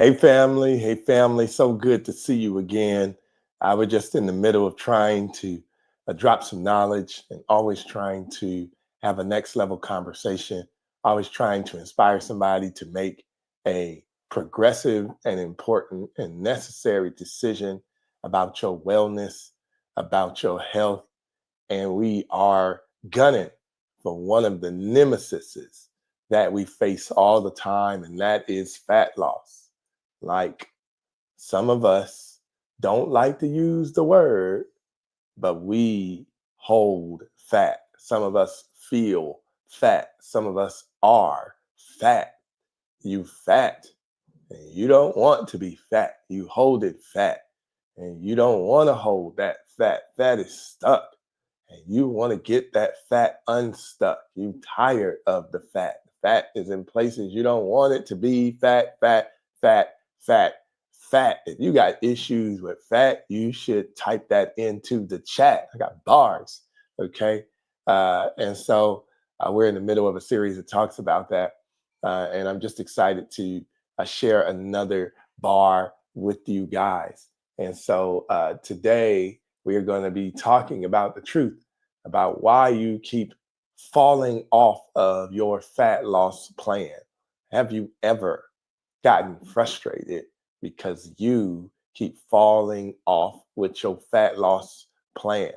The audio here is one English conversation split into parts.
Hey, family. Hey, family. So good to see you again. I was just in the middle of trying to drop some knowledge and always trying to have a next level conversation, always trying to inspire somebody to make a progressive and important and necessary decision about your wellness, about your health. And we are gunning for one of the nemesises that we face all the time, and that is fat loss. Like, some of us don't like to use the word, but we hold fat. Some of us feel fat. Some of us are fat. You fat, and you don't want to be fat. You hold it fat, and you don't want to hold that fat. Fat is stuck, and you want to get that fat unstuck. You tired of the fat. Fat is in places you don't want it to be. Fat, fat, fat, fat, fat. If you got issues with fat, you should type that into the chat. I got bars. Okay. And so we're in the middle of a series that talks about that. And I'm just excited to share another bar with you guys. And so today we are going to be talking about the truth about why you keep falling off of your fat loss plan. Have you ever gotten frustrated because you keep falling off with your fat loss plan?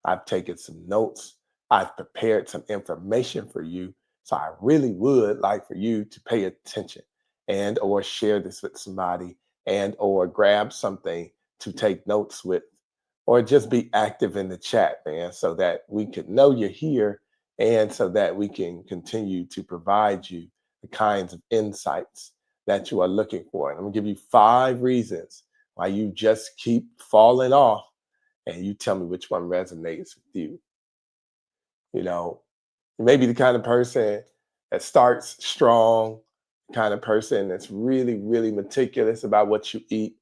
I've taken some notes. I've prepared some information for you. So I really would like for you to pay attention and or share this with somebody and or grab something to take notes with, or just be active in the chat, man, so that we could know you're here and so that we can continue to provide you the kinds of insights that you are looking for. And I'm gonna give you 5 reasons why you just keep falling off, and you tell me which one resonates with you. You know, you may be the kind of person that starts strong, kind of person that's really, really meticulous about what you eat.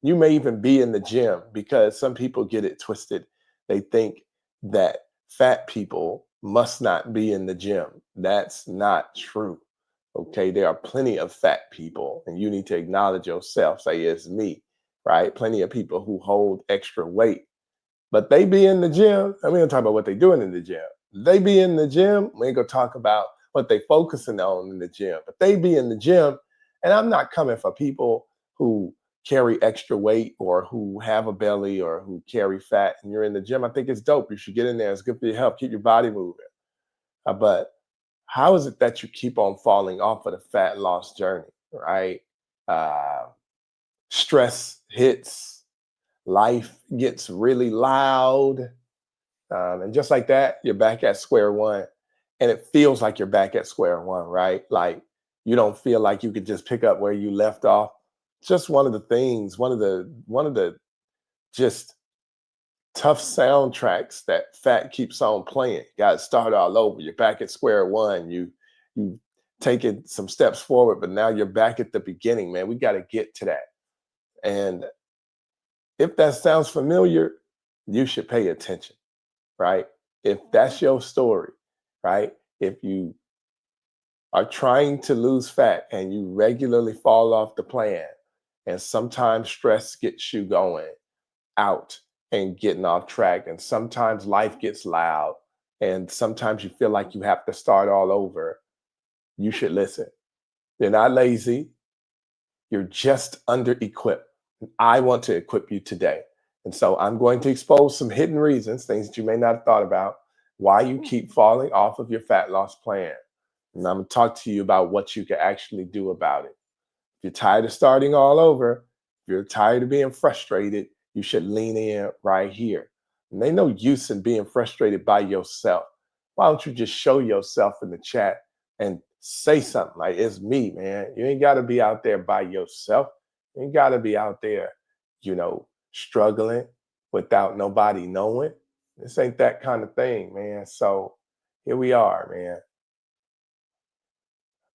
You may even be in the gym, because some people get it twisted. They think that fat people must not be in the gym. That's not true. Okay, there are plenty of fat people, and you need to acknowledge yourself. Say, it's me, right? Plenty of people who hold extra weight, but they be in the gym. And we don't talk about what they're doing in the gym. They be in the gym. We ain't gonna talk about what they focusing on in the gym, but they be in the gym. And I'm not coming for people who carry extra weight or who have a belly or who carry fat and you're in the gym. I think it's dope. You should get in there. It's good for your health. Keep your body moving. But how is it that you keep on falling off of the fat loss journey, right? Uh, Stress hits, life gets really loud, and just like that, you're back at square one. And it feels like you're back at square one, right? Like, you don't feel like you could just pick up where you left off. Just one of the things, one of the just tough soundtracks that fat keeps on playing. Got to start all over. You're back at square one. You taken some steps forward, but now you're back at the beginning, man. We got to get to that. And if that sounds familiar, you should pay attention, right? If that's your story, right? If you are trying to lose fat and you regularly fall off the plan, and sometimes stress gets you going out and getting off track, and sometimes life gets loud, and sometimes you feel like you have to start all over, you should listen. You're not lazy, you're just under equipped. I want to equip you today. And so I'm going to expose some hidden reasons, things that you may not have thought about, why you keep falling off of your fat loss plan. And I'm going to talk to you about what you can actually do about it. If you're tired of starting all over, if you're tired of being frustrated, you should lean in right here. And ain't no use in being frustrated by yourself. Why don't you just show yourself in the chat and say something like, it's me, man. You ain't got to be out there by yourself. You ain't got to be out there, struggling without nobody knowing. This ain't that kind of thing, man. So here we are, man.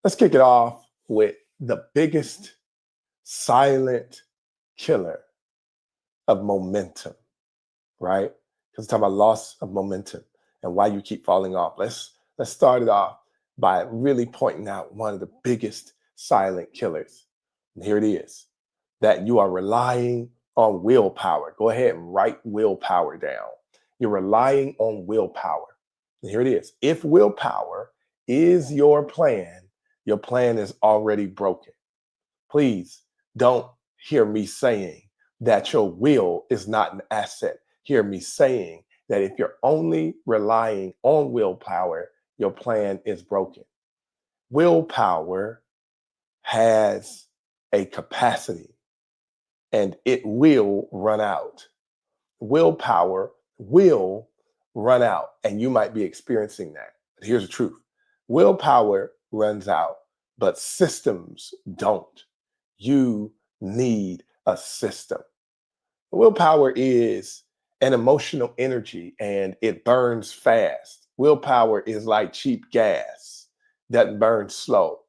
Let's kick it off with the biggest silent killer of momentum, right? Because we're talking about loss of momentum and why you keep falling off. Let's start it off by really pointing out one of the biggest silent killers. And here it is, that you are relying on willpower. Go ahead and write willpower down. You're relying on willpower. And here it is. If willpower is your plan is already broken. Please don't hear me saying that your will is not an asset. Hear me saying that if you're only relying on willpower, your plan is broken. Willpower has a capacity and it will run out. Willpower will run out, and you might be experiencing that. But here's the truth: willpower runs out, but systems don't. You need a system. Willpower is an emotional energy and it burns fast. Willpower is like cheap gas that burns slow.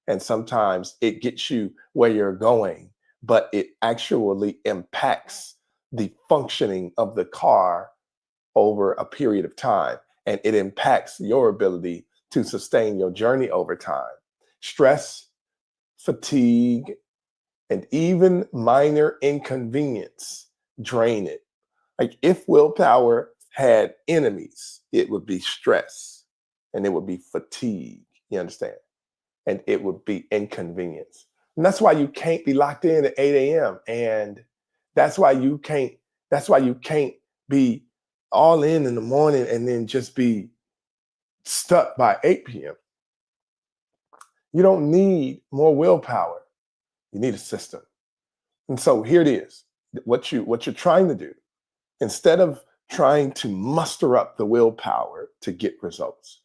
And sometimes it gets you where you're going, but it actually impacts the functioning of the car over a period of time. And it impacts your ability to sustain your journey over time. Stress, fatigue, and even minor inconvenience drain it. Like if willpower had enemies, it would be stress and it would be fatigue. You understand? And it would be inconvenience. And that's why you can't be locked in at 8 a.m. And that's why you can't, that's why you can't be all in the morning and then just be stuck by 8 p.m. You don't need more willpower. You need a system. And so here it is. What you're trying to do, instead of trying to muster up the willpower to get results,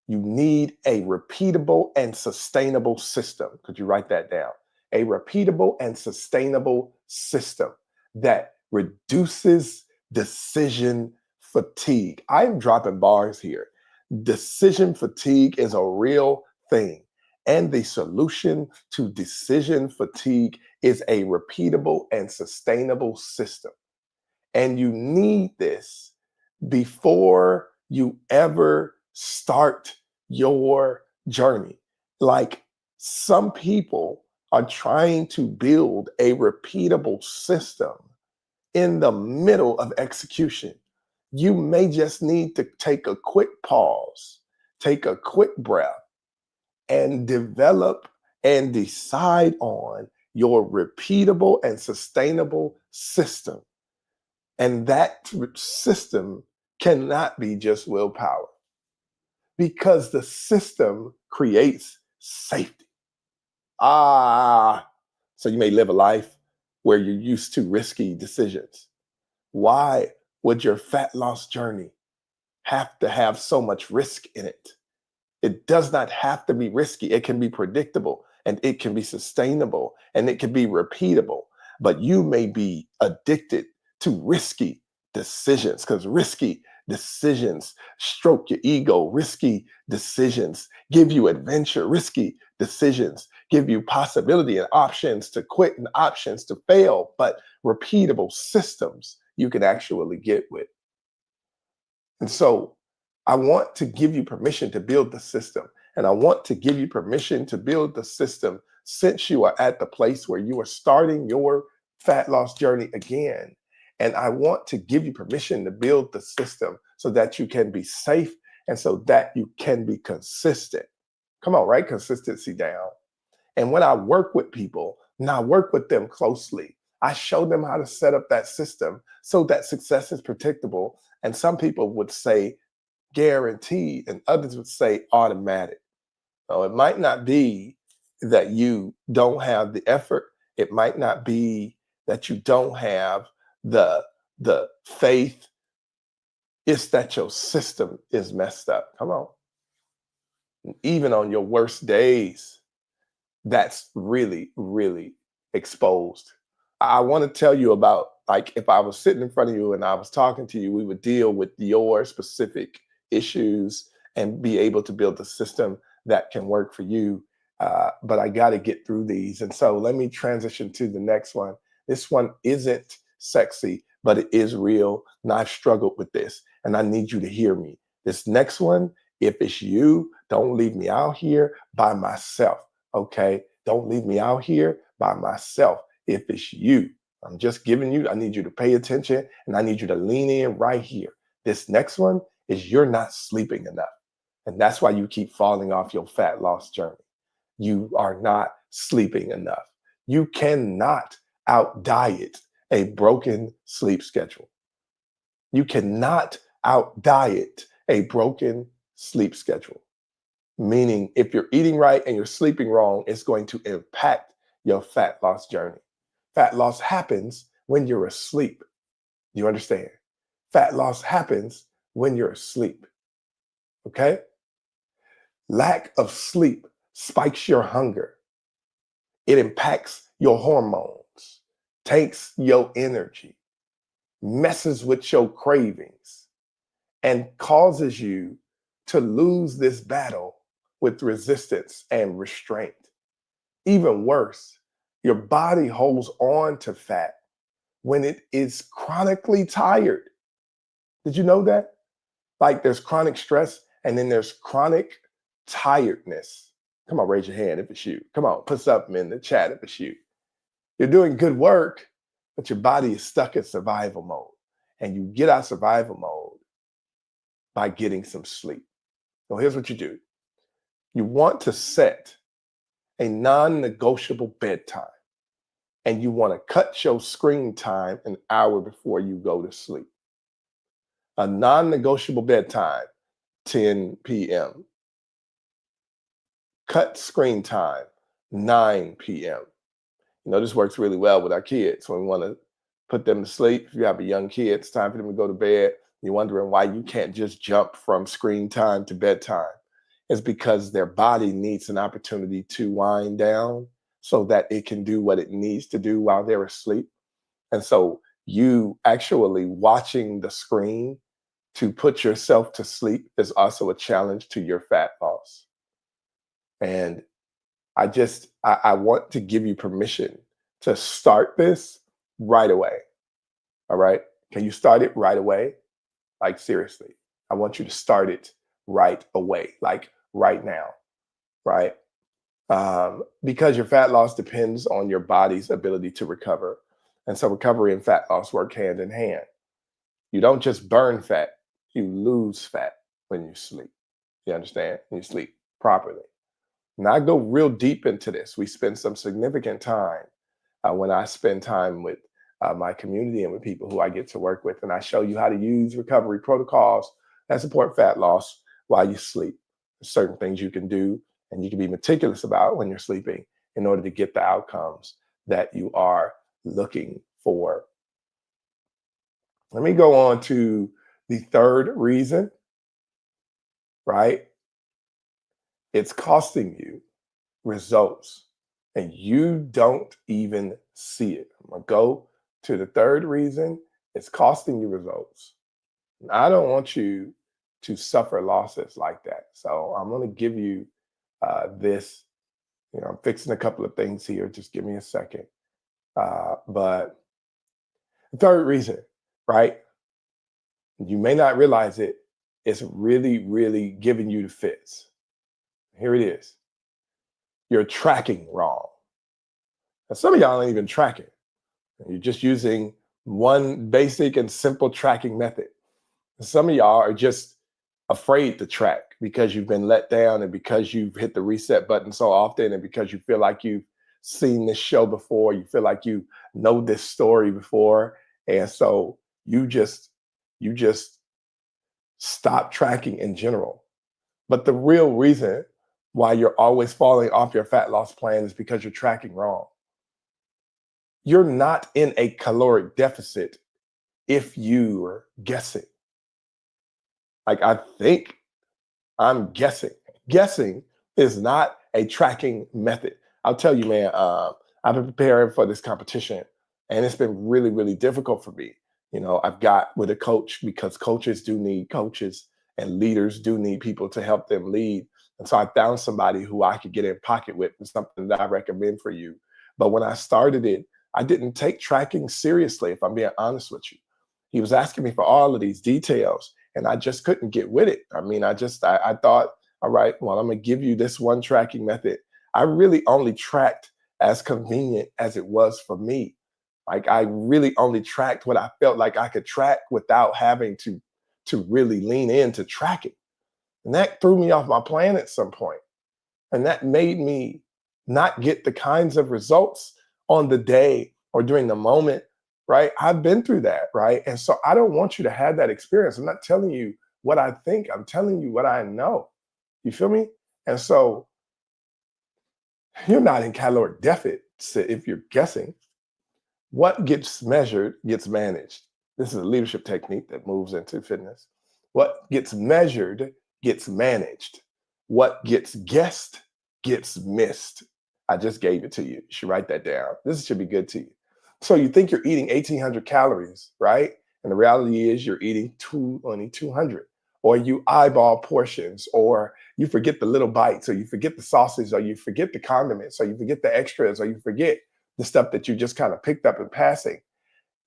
you need a repeatable and sustainable system. Could you write that down? A repeatable and sustainable system that reduces decision fatigue. I'm dropping bars here. Decision fatigue is a real thing. And the solution to decision fatigue is a repeatable and sustainable system. And you need this before you ever start your journey. Like some people are trying to build a repeatable system in the middle of execution. You may just need to take a quick pause, take a quick breath, and develop and decide on your repeatable and sustainable system. And that system cannot be just willpower because the system creates safety. So you may live a life where you're used to risky decisions. Why would your fat loss journey have to have so much risk in it? It does not have to be risky. It can be predictable and it can be sustainable and it can be repeatable. But you may be addicted to risky decisions because risky decisions stroke your ego. Risky decisions give you adventure. Risky decisions give you possibility and options to quit and options to fail. But repeatable systems you can actually get with. And so I want to give you permission to build the system. And I want to give you permission to build the system since you are at the place where you are starting your fat loss journey again. And I want to give you permission to build the system so that you can be safe and so that you can be consistent. Come on, write consistency down. And when I work with people, and I work with them closely, I show them how to set up that system so that success is predictable. And some people would say guaranteed, and others would say automatic. So it might not be that you don't have the effort. It might not be that you don't have the faith. It's that your system is messed up. Come on. Even on your worst days, that's really, really exposed. I want to tell you about, like, if I was sitting in front of you and I was talking to you, we would deal with your specific issues and be able to build a system that can work for you. But I got to get through these. And so let me transition to the next one. This one isn't sexy, but it is real. And I've struggled with this and I need you to hear me. This next one, if it's you, don't leave me out here by myself. Okay. Don't leave me out here by myself. If it's you, I'm just giving you, I need you to pay attention and I need you to lean in right here. This next one is you're not sleeping enough. And that's why you keep falling off your fat loss journey. You are not sleeping enough. You cannot out diet a broken sleep schedule. You cannot out diet a broken sleep schedule. Meaning, if you're eating right and you're sleeping wrong, it's going to impact your fat loss journey. Fat loss happens when you're asleep. You understand? Fat loss happens when you're asleep. Okay? Lack of sleep spikes your hunger. It impacts your hormones, takes your energy, messes with your cravings, and causes you to lose this battle with resistance and restraint. Even worse, your body holds on to fat when it is chronically tired. Did you know that? Like there's chronic stress and then there's chronic tiredness. Come on, raise your hand if it's you. Come on, put something in the chat if it's you. You're doing good work, but your body is stuck in survival mode. And you get out of survival mode by getting some sleep. So here's what you do. You want to set a non-negotiable bedtime, and you want to cut your screen time an hour before you go to sleep. A non-negotiable bedtime, 10 p.m. Cut screen time, 9 p.m. You know, this works really well with our kids when we want to put them to sleep. If you have a young kid, it's time for them to go to bed. You're wondering why you can't just jump from screen time to bedtime. It's because their body needs an opportunity to wind down so that it can do what it needs to do while they're asleep. And so you actually watching the screen to put yourself to sleep is also a challenge to your fat loss. And I want to give you permission to start this right away. All right. Can you start it right away? Like, seriously, I want you to start it right away, like right now. Right. Because your fat loss depends on your body's ability to recover. And so recovery and fat loss work hand in hand. You don't just burn fat, you lose fat when you sleep. You understand? When you sleep properly. Now, I go real deep into this. We spend some significant time when I spend time with my community and with people who I get to work with. And I show you how to use recovery protocols that support fat loss while you sleep. There's certain things you can do and you can be meticulous about when you're sleeping in order to get the outcomes that you are looking for. Let me go on to the third reason, right? It's costing you results and you don't even see it. I'm going to go to the third reason. It's costing you results. And I don't want you to suffer losses like that. So I'm going to give you this. You know, I'm fixing a couple of things here. Just give me a second. But the third reason, right? You may not realize it. It's really, really giving you the fits. Here it is. You're tracking wrong. And some of y'all ain't even tracking. You're just using one basic and simple tracking method. Some of y'all are just afraid to track because you've been let down and because you've hit the reset button so often and because you feel like you've seen this show before, you feel like you know this story before. And so you just stop tracking in general. But the real reason why you're always falling off your fat loss plan is because you're tracking wrong. You're not in a caloric deficit if you're guessing. Like, I think I'm guessing. Guessing is not a tracking method. I'll tell you, man, I've been preparing for this competition and it's been really, really difficult for me. You know, I've got with a coach because coaches do need coaches and leaders do need people to help them lead. And so I found somebody who I could get in pocket with and something that I recommend for you. But when I started it, I didn't take tracking seriously, if I'm being honest with you. He was asking me for all of these details and I just couldn't get with it. I mean, I thought, all right, well, I'm gonna give you this one tracking method. I really only tracked as convenient as it was for me. Like I really only tracked what I felt like I could track without having to really lean into tracking. And that threw me off my plan at some point. And that made me not get the kinds of results on the day or during the moment, right? I've been through that, right? And so I don't want you to have that experience. I'm not telling you what I think, I'm telling you what I know. You feel me? And so you're not in caloric deficit if you're guessing. What gets measured gets managed. This is a leadership technique that moves into fitness. What gets measured gets managed. What gets guessed gets missed. I just gave it to you. You should write that down. This should be good to you. So you think you're eating 1,800 calories, right? And the reality is you're eating only 200. Or you eyeball portions, or you forget the little bites, or you forget the sausage, or you forget the condiments, or you forget the extras, or you forget the stuff that you just kind of picked up in passing.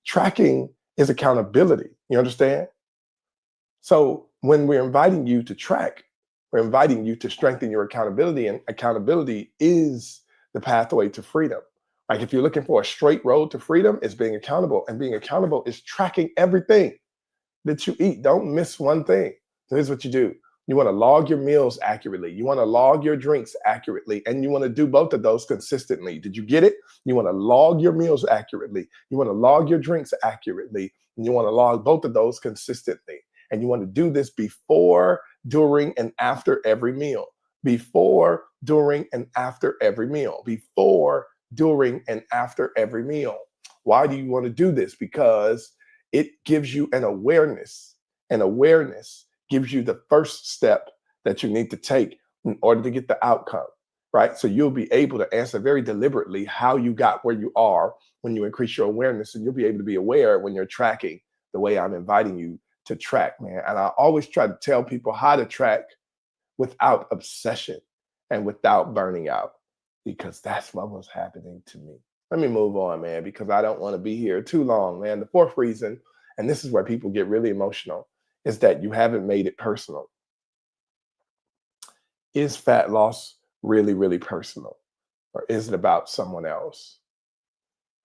Tracking is accountability. You understand? So when we're inviting you to track, we're inviting you to strengthen your accountability, and accountability is the pathway to freedom. Like if you're looking for a straight road to freedom, it's being accountable, and being accountable is tracking everything that you eat. Don't miss one thing. So here's what you do. You want to log your meals accurately. You want to log your drinks accurately. And you want to do both of those consistently. Did you get it? You want to log your meals accurately. You want to log your drinks accurately. And you want to log both of those consistently. And you want to do this before, during, and after every meal. Before, during, and after every meal. Before, during, and after every meal. Why do you want to do this? Because it gives you an awareness. And awareness gives you the first step that you need to take in order to get the outcome, right? So you'll be able to answer very deliberately how you got where you are when you increase your awareness, and you'll be able to be aware when you're tracking the way I'm inviting you to track, man. And I always try to tell people how to track without obsession and without burning out, because that's what was happening to me. Let me move on, man, because I don't want to be here too long, man. The fourth reason, and this is where people get really emotional, is that you haven't made it personal. Is fat loss really, really personal? Or is it about someone else?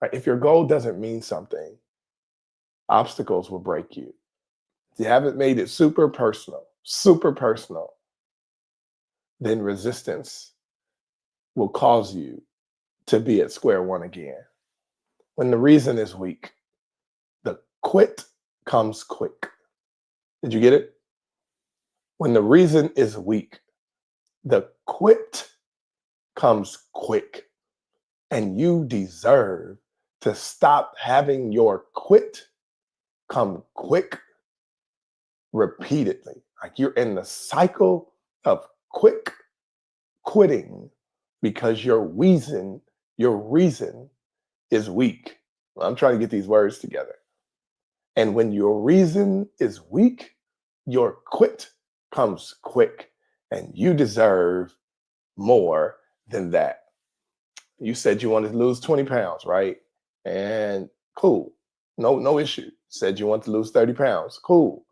Right? If your goal doesn't mean something, obstacles will break you. If you haven't made it super personal, then resistance will cause you to be at square one again. When the reason is weak, the quit comes quick. Did you get it? When the reason is weak, the quit comes quick. And you deserve to stop having your quit come quick repeatedly. Like you're in the cycle of quick quitting because your reason is weak. I'm trying to get these words together. And when your reason is weak, your quit comes quick, and you deserve more than that. You said you wanted to lose 20 pounds, right? And cool. No issue. Said you want to lose 30 pounds. Cool.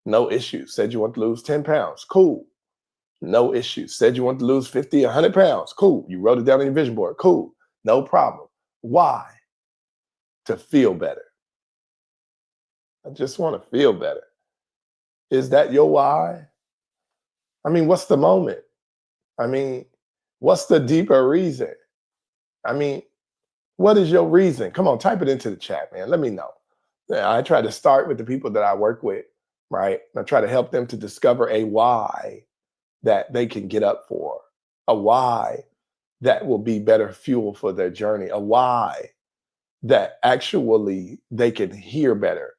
No issue. Said you want to lose 10 pounds. Cool. No issue. Said you want to lose 50, 100 pounds. Cool. You wrote it down on your vision board. Cool. No problem. Why? To feel better. I just want to feel better. Is that your why? I mean, what's the moment? I mean, what's the deeper reason? I mean, what is your reason? Come on, type it into the chat, man. Let me know. Yeah, I try to start with the people that I work with, right? I try to help them to discover a why that they can get up for, a why that will be better fuel for their journey, a why that actually they can hear better,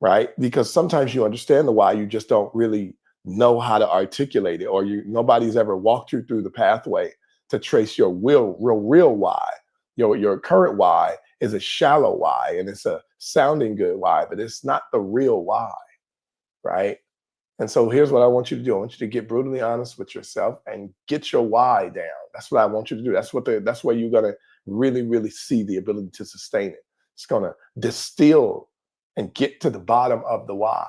right? Because sometimes you understand the why, you just don't really know how to articulate it, or nobody's ever walked you through the pathway to trace your real why. Your current why is a shallow why, and it's a sounding good why, but it's not the real why, right? And so here's what I want you to do. I want you to get brutally honest with yourself and get your why down. That's what I want you to do. That's where you're gonna really, really see the ability to sustain it. It's gonna distill and get to the bottom of the why.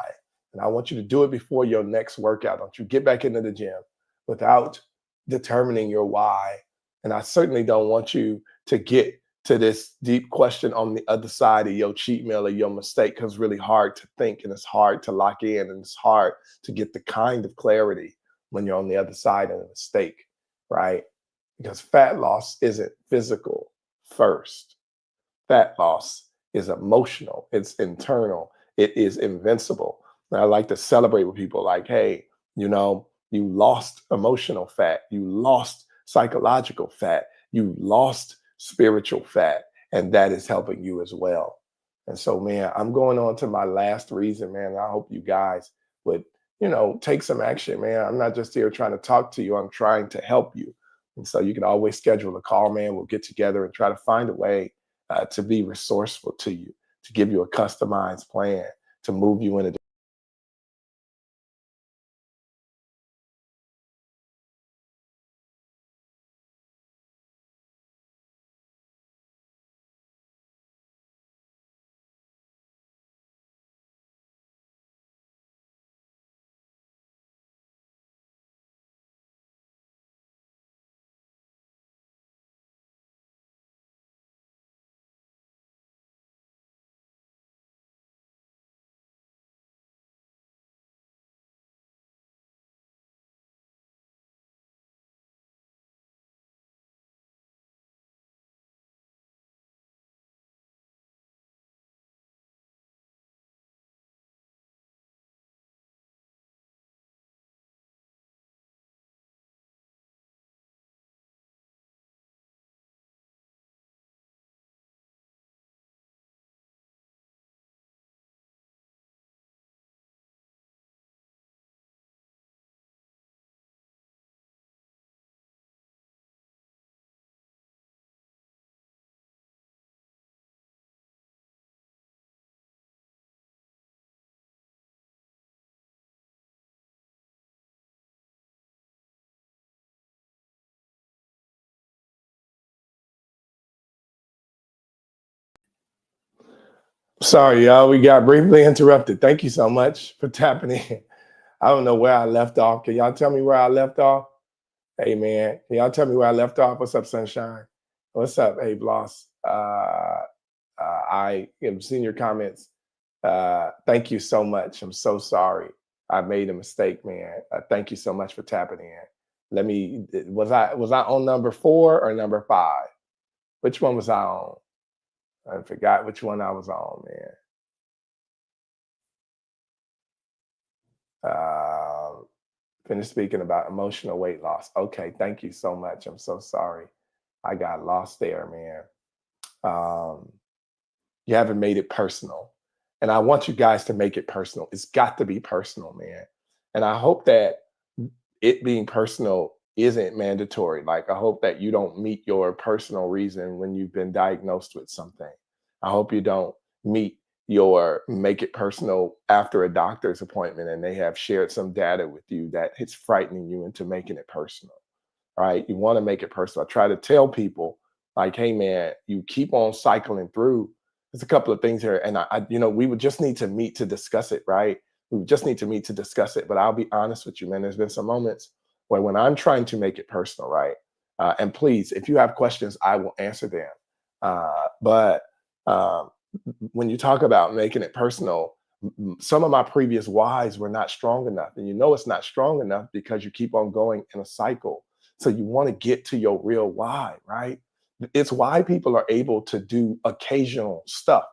And I want you to do it before your next workout. Don't you get back into the gym without determining your why. And I certainly don't want you to get to this deep question on the other side of your cheat meal or your mistake, because it's really hard to think and it's hard to lock in and it's hard to get the kind of clarity when you're on the other side of a mistake, right? Because fat loss isn't physical first. Fat loss is emotional, it's internal, it is invincible. And I like to celebrate with people like, hey, you lost emotional fat, you lost psychological fat, you lost spiritual fat, and that is helping you as well. And so, man, I'm going on to my last reason, man. I hope you guys would, take some action, man. I'm not just here trying to talk to you, I'm trying to help you. And so you can always schedule a call, man. We'll get together and try to find a way to be resourceful to you, to give you a customized plan, to move you in a Sorry, y'all. We got briefly interrupted. Thank you so much for tapping in. I don't know where I left off. Can y'all tell me where I left off? Hey, man. Can y'all tell me where I left off? What's up, Sunshine? What's up? Hey, Bloss. I am seeing your comments. Thank you so much. I'm so sorry. I made a mistake, man. Thank you so much for tapping in. Let me. Was I on number 4 or number 5? Which one was I on? I forgot which one I was on, man. Uh, Finish speaking about emotional weight loss. Okay, thank you so much. I'm so sorry. I got lost there, man. Um, you haven't made it personal. And I want you guys to make it personal. It's got to be personal, man. And I hope that it being personal isn't mandatory. Like, I hope that you don't meet your personal reason when you've been diagnosed with something. I hope you don't meet your make it personal after a doctor's appointment and they have shared some data with you that it's frightening you into making it personal, right? You want to make it personal. I try to tell people, like, hey, man, you keep on cycling through. There's a couple of things here, and we would just need to meet to discuss it, right? We would just need to meet to discuss it. But I'll be honest with you, man. There's been some moments where when I'm trying to make it personal, right? And please, if you have questions, I will answer them. But um, when you talk about making it personal, some of my previous whys were not strong enough. And it's not strong enough because you keep on going in a cycle. So you want to get to your real why, right? It's why people are able to do occasional stuff.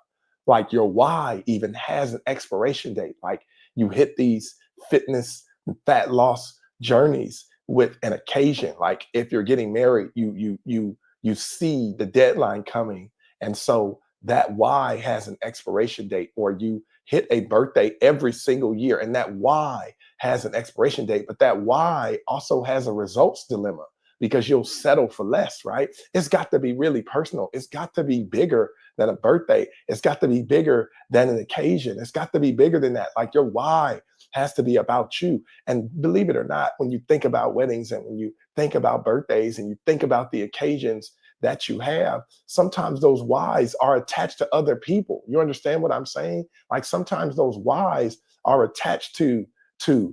Like your why even has an expiration date. Like you hit these fitness fat loss journeys with an occasion. Like if you're getting married, you see the deadline coming. And so that why has an expiration date, or you hit a birthday every single year and that why has an expiration date, but that why also has a results dilemma because you'll settle for less, right? It's got to be really personal. It's got to be bigger than a birthday. It's got to be bigger than an occasion. It's got to be bigger than that. Like your why has to be about you. And believe it or not, when you think about weddings and when you think about birthdays and you think about the occasions that you have, sometimes those whys are attached to other people. You understand what I'm saying? Like sometimes those whys are attached to to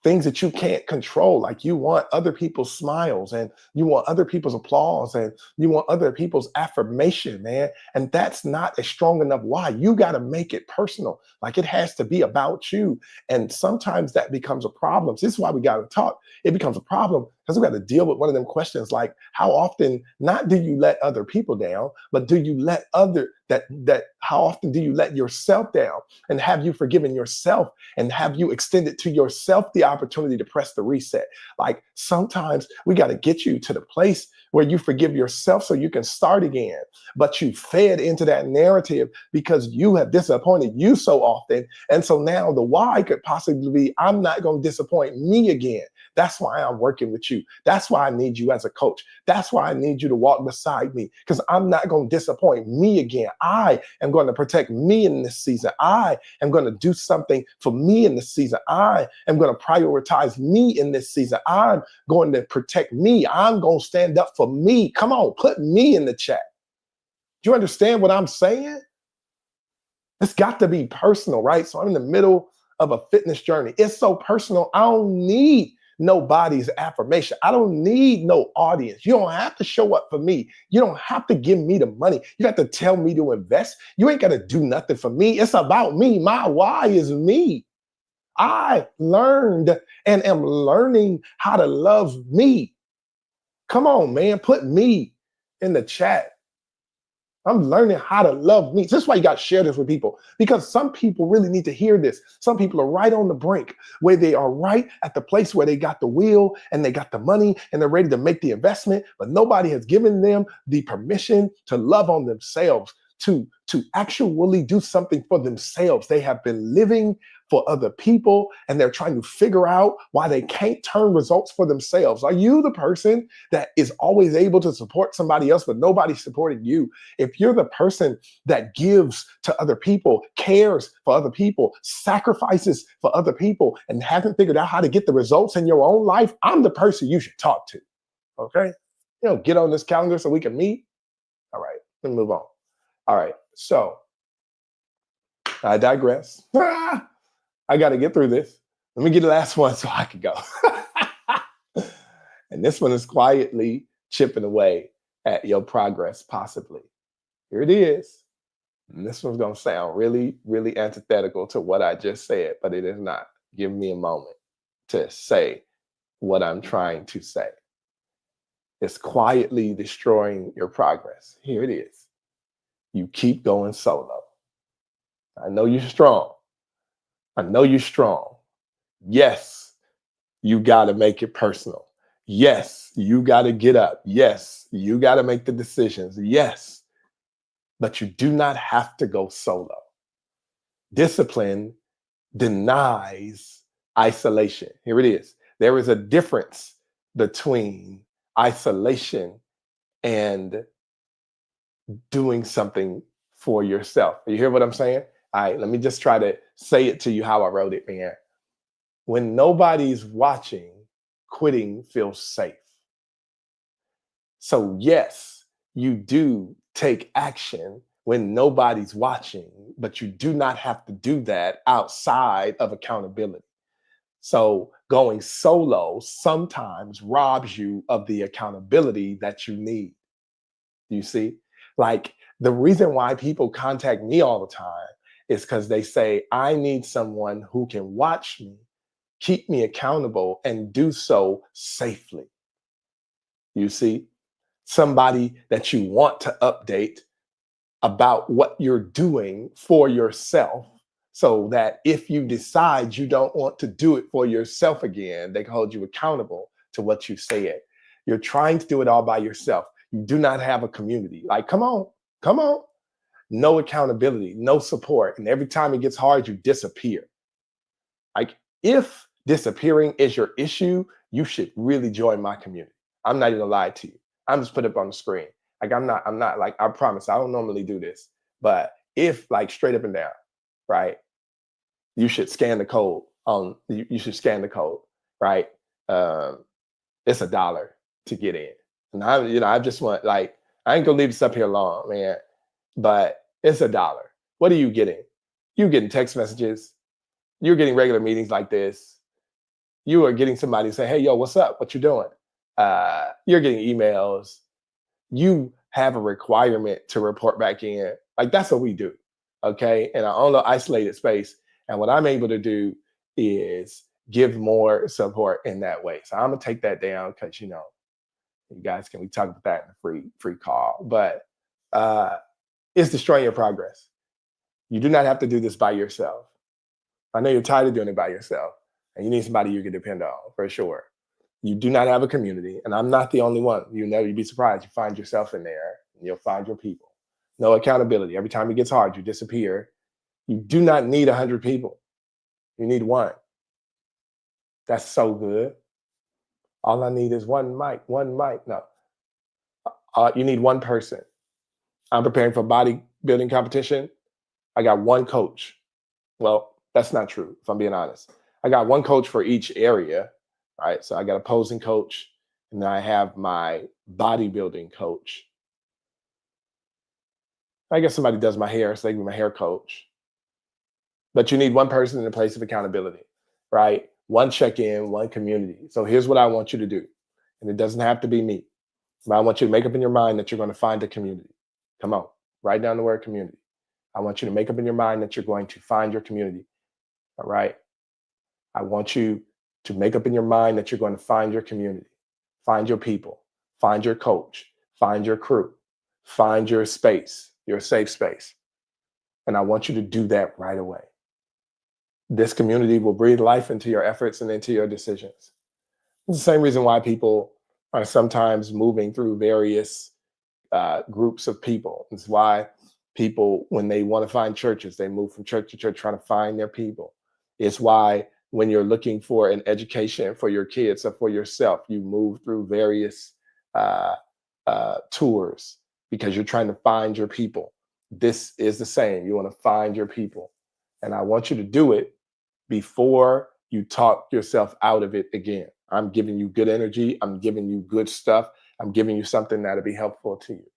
things that you can't control. Like you want other people's smiles and you want other people's applause and you want other people's affirmation, man. And that's not a strong enough why. You got to make it personal. Like it has to be about you. And sometimes that becomes a problem. This is why we got to talk. It becomes a problem because we got to deal with one of them questions like how often not do you let other people down, but do you let how often do you let yourself down? And have you forgiven yourself? And have you extended to yourself the opportunity to press the reset? Like sometimes we got to get you to the place where you forgive yourself so you can start again. But you fed into that narrative because you have disappointed you so often. And so now the why could possibly be, I'm not going to disappoint me again. That's why I'm working with you. That's why I need you as a coach. That's why I need you to walk beside me because I'm not going to disappoint me again. I am going to protect me in this season. I am going to do something for me in this season. I am going to prioritize me in this season. I'm going to protect me. I'm going to stand up for me. Come on, put me in the chat. Do you understand what I'm saying? It's got to be personal, right? So I'm in the middle of a fitness journey. It's so personal. I don't need nobody's affirmation. I don't need no audience. You don't have to show up for me. You don't have to give me the money. You got to tell me to invest. You ain't got to do nothing for me. It's about me. My why is me. I learned and am learning how to love me. Come on, man. Put me in the chat. I'm learning how to love me. This is why you got to share this with people because some people really need to hear this. Some people are right on the brink where they are right at the place where they got the will and they got the money and they're ready to make the investment, but nobody has given them the permission to love on themselves, to actually do something for themselves. They have been living for other people and they're trying to figure out why they can't turn results for themselves. Are you the person that is always able to support somebody else, but nobody's supporting you? If you're the person that gives to other people, cares for other people, sacrifices for other people, and haven't figured out how to get the results in your own life, I'm the person you should talk to. Okay? Get on this calendar so we can meet. All right, let me move on. All right, so I digress. I got to get through this. Let me get the last one so I can go. And this one is quietly chipping away at your progress, possibly. Here it is. And this one's going to sound really, really antithetical to what I just said, but it is not. Give me a moment to say what I'm trying to say. It's quietly destroying your progress. Here it is. You keep going solo. I know you're strong. I know you're strong. Yes, you got to make it personal. Yes, you got to get up. Yes, you got to make the decisions. Yes, but you do not have to go solo. Discipline denies isolation. Here it is. There is a difference between isolation and doing something for yourself. You hear what I'm saying? All right, let me just try to say it to you how I wrote it, man. When nobody's watching, quitting feels safe. So, yes, you do take action when nobody's watching, but you do not have to do that outside of accountability. So, going solo sometimes robs you of the accountability that you need. You see? Like the reason why people contact me all the time is because they say, I need someone who can watch me, keep me accountable, and do so safely. You see? Somebody that you want to update about what you're doing for yourself so that if you decide you don't want to do it for yourself again, they can hold you accountable to what you said. You're trying to do it all by yourself. You do not have a community. Like, come on, come on. No accountability, no support. And every time it gets hard, you disappear. Like, if disappearing is your issue, you should really join my community. I'm not even gonna lie to you. I'm just put up on the screen. Like, I'm not like, I promise, I don't normally do this. But if like straight up and down, right? You should scan the code you should scan the code, right? It's $1 to get in. And I just want, like, I ain't gonna leave this up here long, man. But it's $1. What are you getting? You're getting text messages. You're getting regular meetings like this. You are getting somebody to say, hey, yo, what's up? What you doing? You're getting emails. You have a requirement to report back in. Like that's what we do. Okay. And I own an isolated space. And what I'm able to do is give more support in that way. So I'm gonna take that down because you guys can we talk about that in a free call. But uh it's destroying your progress. You do not have to do this by yourself. I know you're tired of doing it by yourself, and you need somebody you can depend on for sure. You do not have a community, and I'm not the only one. You'd be surprised. You find yourself in there, and you'll find your people. No accountability. Every time it gets hard, you disappear. You do not need 100 people. You need one. That's so good. All I need is one mic, one mic. No, you need one person. I'm preparing for bodybuilding competition. I got one coach. Well, that's not true, if I'm being honest. I got one coach for each area, right? So I got a posing coach, and then I have my bodybuilding coach. I guess somebody does my hair, so they can be my hair coach. But you need one person in a place of accountability, right? One check-in, one community. So here's what I want you to do. And it doesn't have to be me. But I want you to make up in your mind that you're going to find a community. Come on, write down the word community. I want you to make up in your mind that you're going to find your community. All right. I want you to make up in your mind that you're going to find your community, find your people, find your coach, find your crew, find your space, your safe space. And I want you to do that right away. This community will breathe life into your efforts and into your decisions. It's the same reason why people are sometimes moving through various groups of people. It's why people, when they want to find churches, they move from church to church trying to find their people. It's why when you're looking for an education for your kids or for yourself, you move through various uh, tours because you're trying to find your people. This is the same. You want to find your people. And I want you to do it before you talk yourself out of it again. I'm giving you good energy. I'm giving you good stuff. I'm giving you something that'll be helpful to you.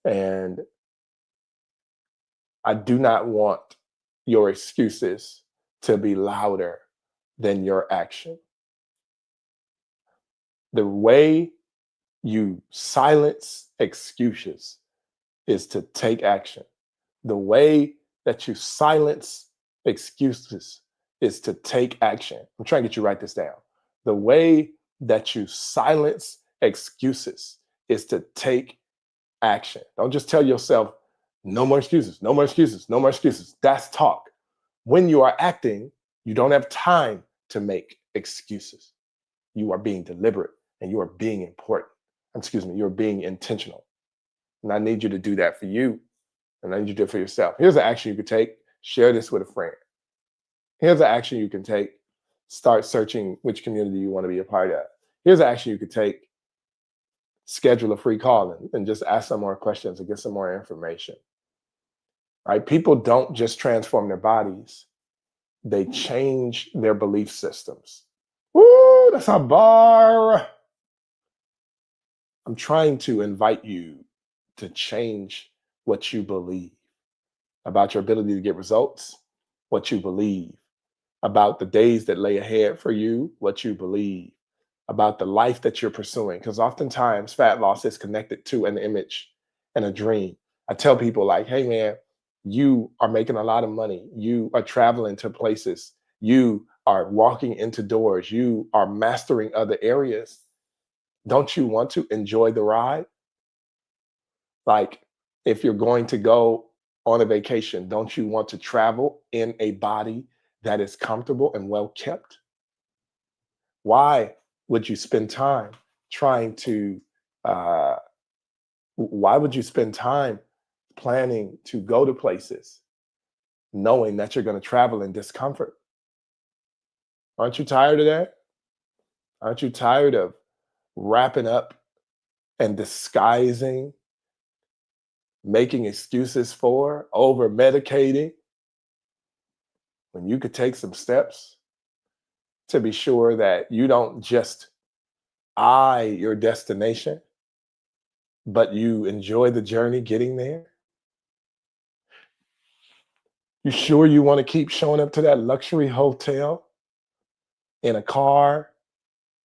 And I do not want your excuses to be louder than your action. The way you silence excuses is to take action. The way that you silence excuses is to take action. I'm trying to get you to write this down. The way that you silence excuses is to take action. Don't just tell yourself, no more excuses, no more excuses, no more excuses. That's talk. When you are acting, you don't have time to make excuses. You are being deliberate and you are being important. Excuse me, you're being intentional. And I need you to do that for you. And I need you to do it for yourself. Here's an action you could take. Share this with a friend. Here's an action you can take. Start searching which community you want to be a part of. Here's an action you could take. Schedule a free call and just ask some more questions and get some more information. Right? People don't just transform their bodies, they change their belief systems. Woo, that's a bar. I'm trying to invite you to change what you believe about your ability to get results, what you believe about the days that lay ahead for you, what you believe about the life that you're pursuing. Because oftentimes fat loss is connected to an image and a dream. I tell people, like, hey, man, you are making a lot of money. You are traveling to places. You are walking into doors. You are mastering other areas. Don't you want to enjoy the ride? Like, if you're going to go on a vacation, don't you want to travel in a body that is comfortable and well kept? Why would you spend time trying to, uh, why would you spend time planning to go to places knowing that you're going to travel in discomfort? Aren't you tired of that? Aren't you tired of wrapping up and disguising, making excuses for, over medicating, when you could take some steps to be sure that you don't just eye your destination, but you enjoy the journey getting there? You sure you want to keep showing up to that luxury hotel in a car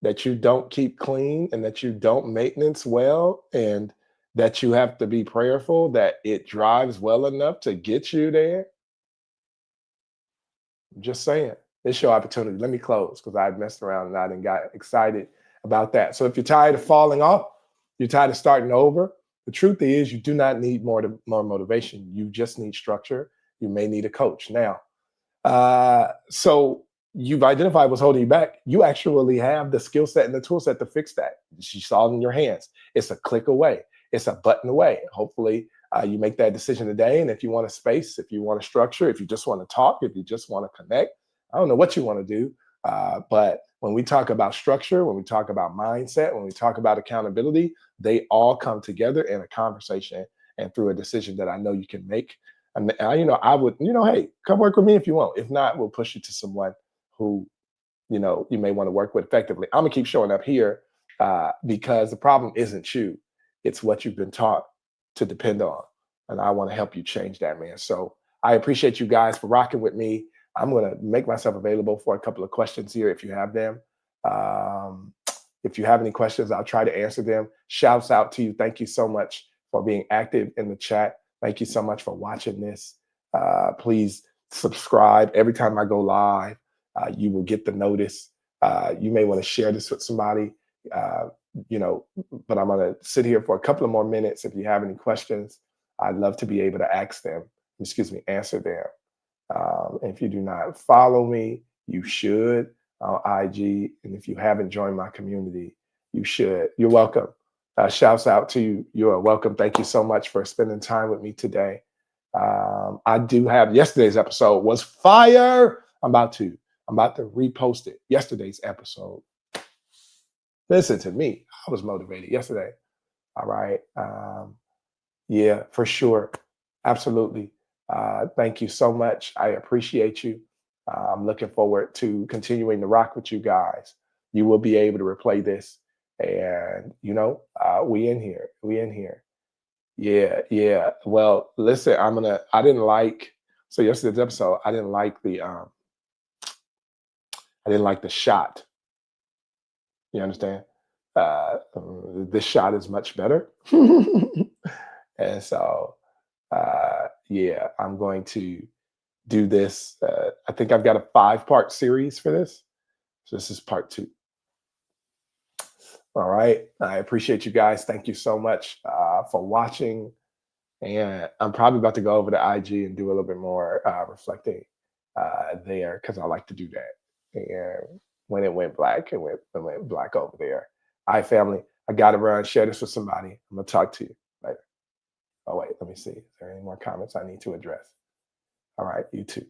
that you don't keep clean and that you don't maintenance well, and that you have to be prayerful that it drives well enough to get you there. Just saying. It's your opportunity. Let me close because I messed around and I didn't got excited about that. So if you're tired of falling off, you're tired of starting over. The truth is, you do not need more motivation. You just need structure. You may need a coach. Now, so you've identified what's holding you back. You actually have the skill set and the tool set to fix that. She's all in your hands. It's a click away. It's a button away. Hopefully, you make that decision today. And if you want a space, if you want a structure, if you just want to talk, if you just want to connect, I don't know what you want to do. But when we talk about structure, when we talk about mindset, when we talk about accountability, they all come together in a conversation and through a decision that I know you can make. And I would, hey, come work with me if you want. If not, we'll push you to someone who, you may want to work with effectively. I'm gonna keep showing up here because the problem isn't you; it's what you've been taught to depend on, and I want to help you change that, man. So I appreciate you guys for rocking with me. I'm gonna make myself available for a couple of questions here if you have them. Um, if you have any questions, I'll try to answer them. Shouts out to you. Thank you so much for being active in the chat. Thank you so much for watching this. Please subscribe. Every time I go live, you will get the notice. You may want to share this with somebody, uh, you know, but I'm going to sit here for a couple of more minutes. If you have any questions, I'd love to be able to answer them. And if you do not follow me, you should on IG. And if you haven't joined my community, you should. You're welcome. Shouts out to you. You are welcome. Thank you so much for spending time with me today. I do have yesterday's episode was fire. I'm about to repost it. Yesterday's episode. Listen to me. I was motivated yesterday. All right. Yeah, for sure. Absolutely. Thank you so much. I appreciate you. I'm looking forward to continuing to rock with you guys. You will be able to replay this. And, we in here. We in here. Yeah, yeah. Well, listen, I didn't like, so yesterday's episode, I didn't like the shot. You understand? This shot is much better. And so, yeah, I'm going to do this. I think I've got a 5-part series for this. So this is part 2. All right. I appreciate you guys. Thank you so much for watching. And I'm probably about to go over to IG and do a little bit more reflecting there because I like to do that. And when it went black, it went black over there. All right, family. I got to run. Share this with somebody. I'm going to talk to you later. Oh, wait. Let me see. Is there any more comments I need to address? All right. You too.